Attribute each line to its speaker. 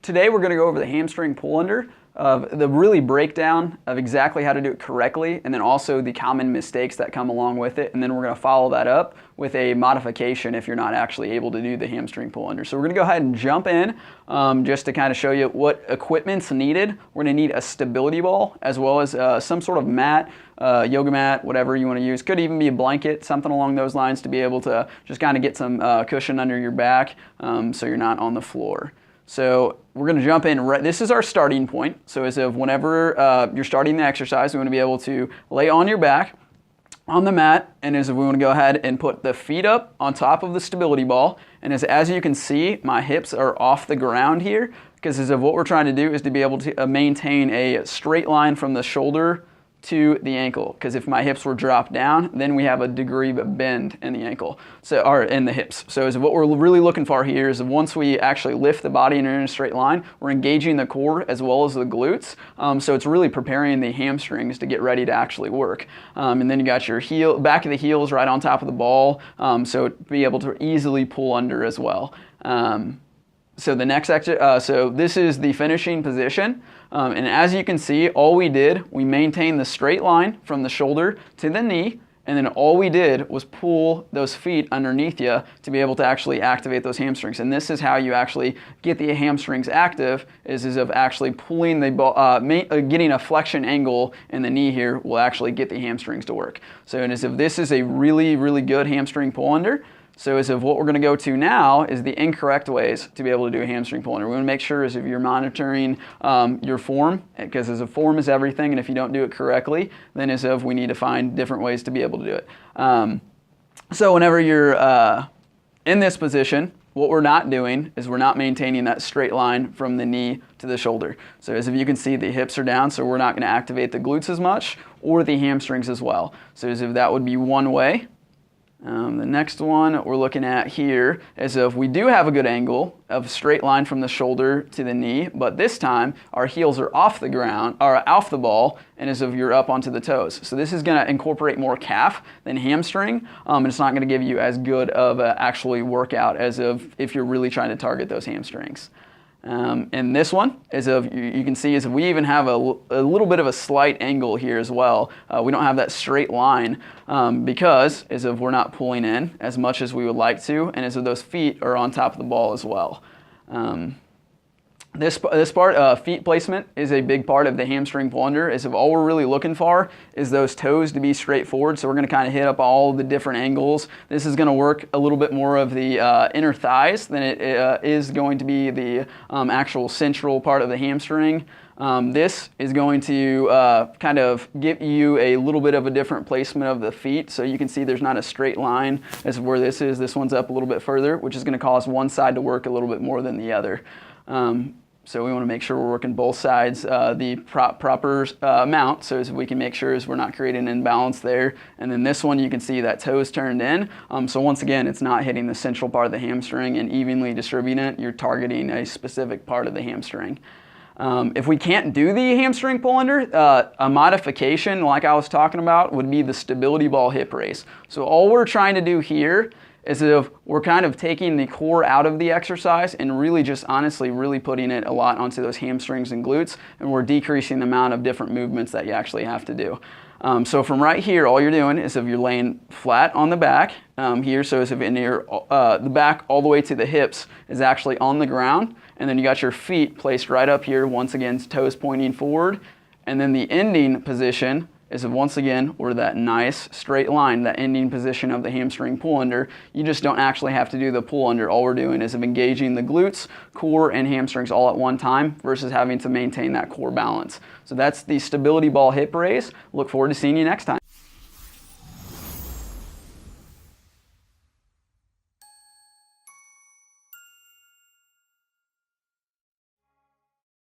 Speaker 1: Today we're going to go over the hamstring pull under, the really breakdown of exactly how to do it correctly, and then also the common mistakes that come along with it, and then we're going to follow that up with a modification if you're not actually able to do the hamstring pull under. So we're going to go ahead and jump in just to kind of show you what equipment's needed. We're going to need a stability ball as well as some sort of mat, yoga mat, whatever you want to use. Could even be a blanket, something along those lines to be able to just kind of get some cushion under your back so you're not on the floor. So we're going to jump in. This is our starting point. So as of whenever you're starting the exercise, we want to be able to lay on your back on the mat, and as if we want to go ahead and put the feet up on top of the stability ball. And as you can see, my hips are off the ground here, because as of what we're trying to do is to be able to maintain a straight line from the shoulder to the ankle, because if my hips were dropped down, then we have a degree of bend in the ankle, or in the hips. So is what we're really looking for here is once we actually lift the body and are in a straight line, we're engaging the core as well as the glutes. So it's really preparing the hamstrings to get ready to actually work. And then you got your back of the heels right on top of the ball, so be able to easily pull under as well. So the next so this is the finishing position, and as you can see, all we did, we maintained the straight line from the shoulder to the knee, and then all we did was pull those feet underneath you to be able to actually activate those hamstrings. And this is how you actually get the hamstrings active, is of actually pulling the ball, getting a flexion angle in the knee here will actually get the hamstrings to work. So and as if this is a really, really good hamstring pull under. So as of what we're going to go to now is the incorrect ways to be able to do a hamstring pull under. We want to make sure as if you're monitoring your form, because as a form is everything, and if you don't do it correctly, then as of we need to find different ways to be able to do it. So whenever you're in this position, what we're not doing is we're not maintaining that straight line from the knee to the shoulder. So as if you can see, the hips are down, so we're not going to activate the glutes as much or the hamstrings as well. So as if that would be one way. The next one we're looking at here is if we do have a good angle of straight line from the shoulder to the knee, but this time our heels are off the ground, or off the ball, and as if you're up onto the toes. So this is going to incorporate more calf than hamstring, and it's not going to give you as good of an actually workout as if you're really trying to target those hamstrings. And this one is you can see is we even have a little bit of a slight angle here as well. We don't have that straight line because as if we're not pulling in as much as we would like to, and as if those feet are on top of the ball as well. This part, feet placement, is a big part of the hamstring pull under. Is if all we're really looking for is those toes to be straight forward. So we're going to kind of hit up all the different angles. This is going to work a little bit more of the inner thighs than it is going to be the actual central part of the hamstring. This is going to kind of give you a little bit of a different placement of the feet. So you can see there's not a straight line as where this is. This one's up a little bit further, which is going to cause one side to work a little bit more than the other. So we want to make sure we're working both sides, the proper amount, so as we can make sure as we're not creating an imbalance there. And then this one, you can see that toe is turned in. So once again, it's not hitting the central part of the hamstring and evenly distributing it. You're targeting a specific part of the hamstring. If we can't do the hamstring pull under, a modification like I was talking about would be the stability ball hip raise. So all we're trying to do here is if we're kind of taking the core out of the exercise and really just honestly really putting it a lot onto those hamstrings and glutes, and we're decreasing the amount of different movements that you actually have to do. So from right here, all you're doing is if you're laying flat on the back here, so as if in your, the back all the way to the hips is actually on the ground, and then you got your feet placed right up here, once again, toes pointing forward, and then the ending position is if once again we're that nice straight line, that ending position of the hamstring pull under. You just don't actually have to do the pull under. All we're doing is engaging the glutes, core, and hamstrings all at one time versus having to maintain that core balance. So that's the stability ball hip raise. Look forward to seeing you next time.